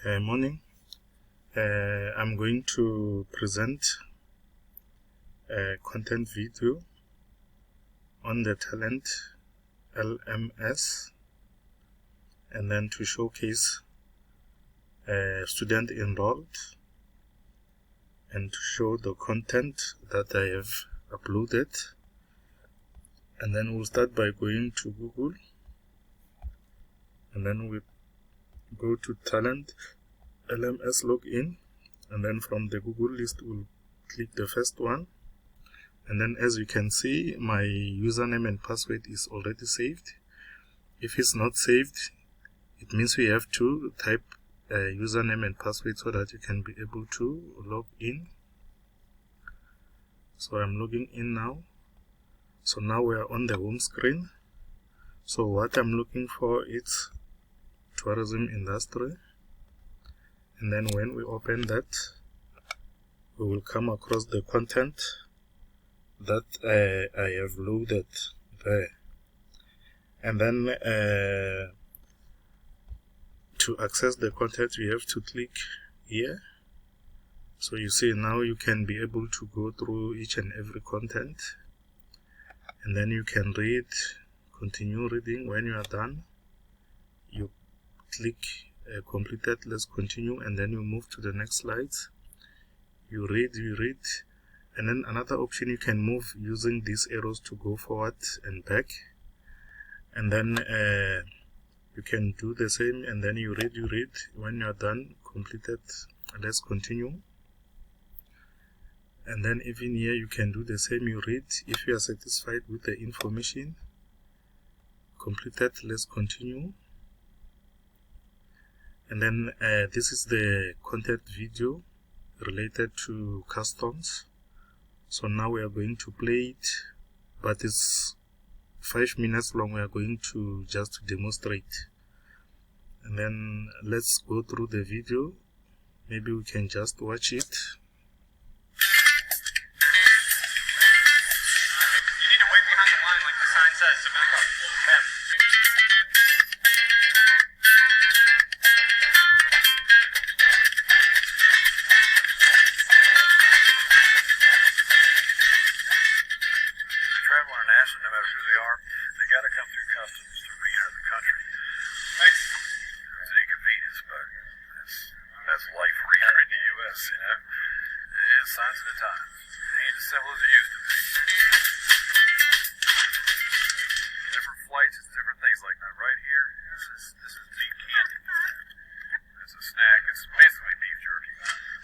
Morning. I'm going to present a content video on the Talentlms, and then to showcase a student enrolled and to show the content that I have uploaded. And then we'll start by going to Google, and then we go to Talentlms login, and then from the Google list we'll click the first one, and then as you can see, my username and password is already saved. If it's not saved, it means we have to type a username and password so that you can be able to log in. So I'm logging in now. So now we are on the home screen. So what I'm looking for is tourism industry, and then when we open that, we will come across the content that I have loaded there. And then to access the content, we have to click here. So you see now you can be able to go through each and every content, and then you can read, continue reading. When you are done, you click completed, let's continue, and then you move to the next slides. You read, and then another option, you can move using these arrows to go forward and back, and then you can do the same, and then you read. When you are done, completed, let's continue. And then even here you can do the same, you read. If you are satisfied with the information, completed, let's continue. And then this is the content video related to customs. So now we are going to play it, but it's 5 minutes long. We are going to just demonstrate, and then let's go through the video. Maybe we can just watch it. Travel internationally, no matter who they are, they got to come through customs to re-enter the country. It's an inconvenience, but that's life re-entering the U.S., you know. And signs of the times. It ain't as simple as it used to be. Different flights, it's different things. Like now, right here, this is beef candy. It's a snack. It's basically beef jerky,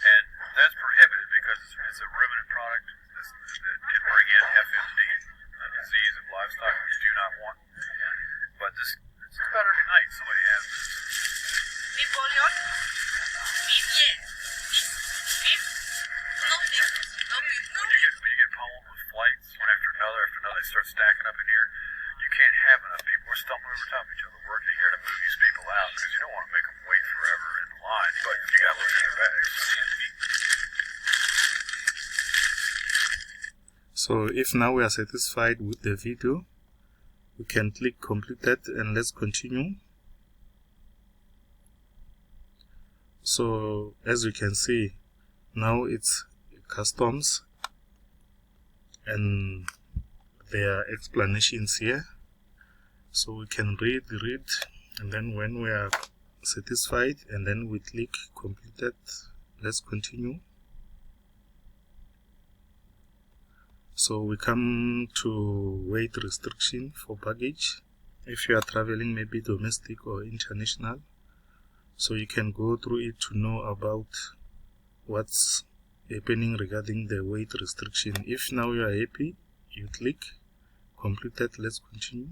and that's prohibited because it's a ruminant product that can bring in FMD, a disease of livestock we do not want. But it's better tonight somebody has this. Beef bouillon? Beef, yes. Beef? No beef. No beef. No beef. When you get pummeled with flights, one after another, they start stacking up in here, you can't have enough people. We're stumbling over top of each other, working here to move these people out because you don't want to make them wait forever in the line, but you got to look at their bags. So if now we are satisfied with the video, we can click completed and let's continue. So as you can see, now it's customs and there are explanations here. So we can read, and then when we are satisfied, and then we click completed, let's continue. So we come to weight restriction for baggage. If you are traveling maybe domestic or international, so you can go through it to know about what's happening regarding the weight restriction. If now you are happy, you click completed, let's continue.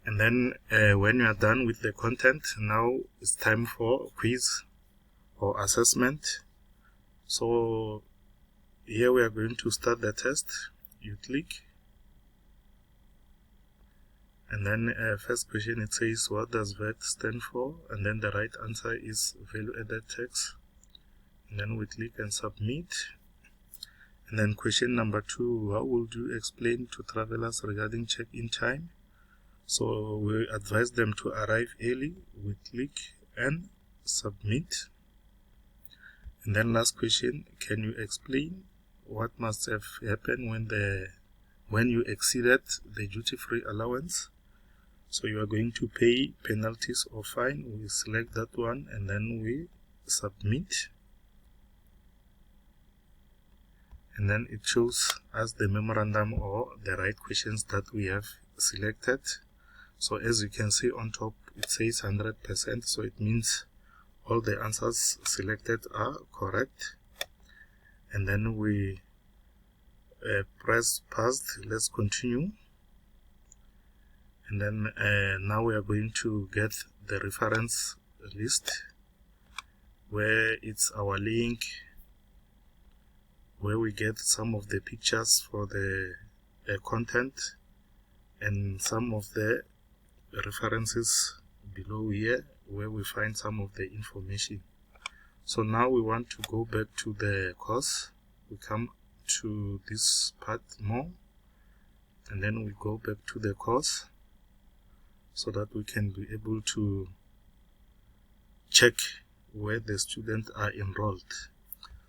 And then when you are done with the content, now it's time for quiz or assessment. So here we are going to start the test. You click, and then first question, it says what does VAT stand for, and then the right answer is value added tax, and then we click and submit. And then question number 2, how would you explain to travelers regarding check-in time? So we advise them to arrive early. We click and submit. And then last question, can you explain what must have happened when you exceeded the duty-free allowance? So you are going to pay penalties or fine. We select that one and then we submit. And then it shows us the memorandum or the right questions that we have selected. So as you can see on top, it says 100%. So it means all the answers selected are correct. And then we press passed. Let's continue. And then now we are going to get the reference list, where it's our link, where we get some of the pictures for the content and some of the references below here, where we find some of the information. So now we want to go back to the course. We come to this part more, and then we go back to the course so that we can be able to check where the students are enrolled.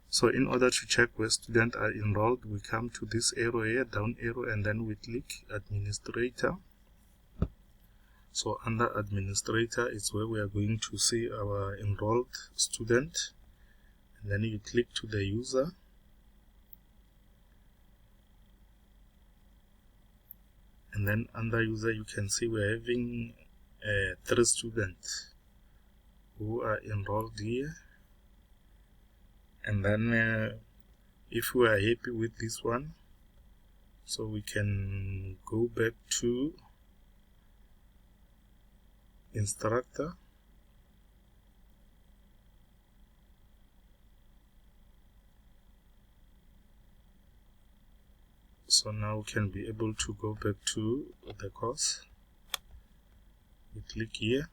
So in order to check where students are enrolled, we come to this arrow here, down arrow, and then we click Administrator. So under Administrator is where we are going to see our enrolled student. And then you click to the user. And then under user, you can see we're having 3 students who are enrolled here. And then if we are happy with this one, so we can go back to instructor. So now we can be able to go back to the course. We click here,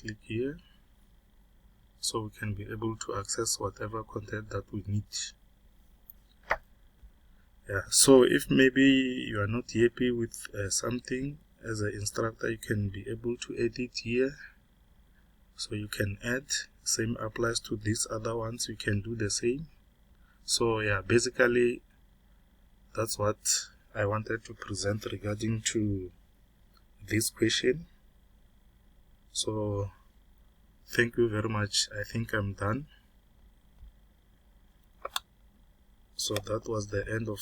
click here, so we can be able to access whatever content that we need. Yeah, so if maybe you are not happy with something as an instructor, you can be able to edit here. So you can add, same applies to these other ones, you can do the same. So yeah, basically that's what I wanted to present regarding to this question. So thank you very much. I think I'm done. So that was the end of